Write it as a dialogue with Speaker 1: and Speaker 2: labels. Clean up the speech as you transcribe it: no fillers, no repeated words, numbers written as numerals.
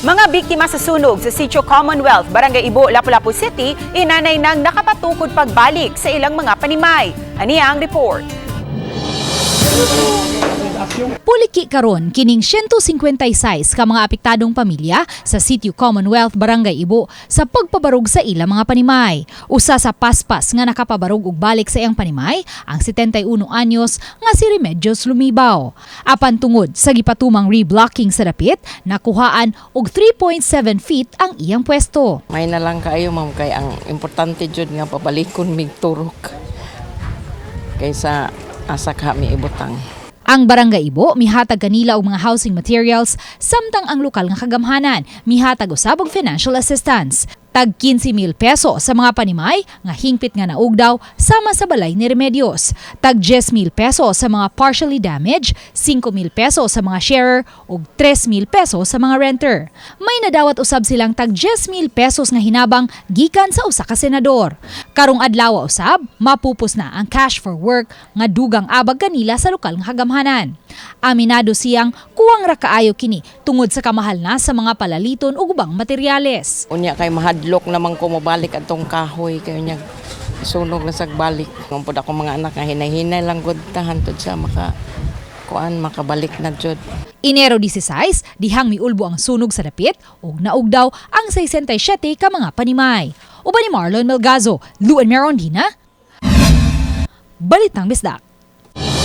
Speaker 1: Mga biktima sa sunog sa Sitio Commonwealth, Barangay Ibo, Lapu-Lapu City, inanay nang nakapatukod pagbalik sa ilang mga panimay. Aniya ang report.
Speaker 2: Puliki karon kining 156 ka mga apektadong pamilya sa Sitio Commonwealth, Barangay Ibo sa pagpabarog sa ilang mga panimay. Usa sa paspas nga nakapabarog og balik sa iyang panimay ang 71 anyos nga si Remedios Lumibaw. Apan tungod sa gipatumang reblocking sa dapit, nakuhaan og 3.7 feet ang iyang pwesto.
Speaker 3: May na lang kayo ma'am kay ang importante jud nga pabalikon mig turok kaysa asa kami ibutang.
Speaker 2: Ang Barangay Ibo mihatag kanila og mga housing materials samtang ang lokal nga kagamhanan mihatag usab og financial assistance. Tag 15,000 peso sa mga panimay nga hingpit nga naug daw sama sa balay ni Remedios. Tag 10,000 peso sa mga partially damaged, 5,000 peso sa mga sharer ug 3,000 peso sa mga renter. May nadawat usab silang tag 10,000 pesos nga hinabang gikan sa usa ka senador. Karong adlaw usab mapupos na ang cash for work nga dugang abag kanila sa lokal nga kagamhanan. Aminado siyang kuwang ra kaayo kini tungod sa kamahal na sa mga palaliton ug ubang materyales.
Speaker 3: Unya kay mahadlok naman ko mobalik atong kahoy kayo niya sunog na sagbalik. Kung pud ako mga anak nga hinay-hinay lang gud tahan tud sa makabalik na jud.
Speaker 2: Enero 16, dihang miulbo ang sunog sa dapit ug naug daw ang 67 ka mga panimay. Uban ni Marlon Melgazo, Luen Merondina, Balitang Bisdak.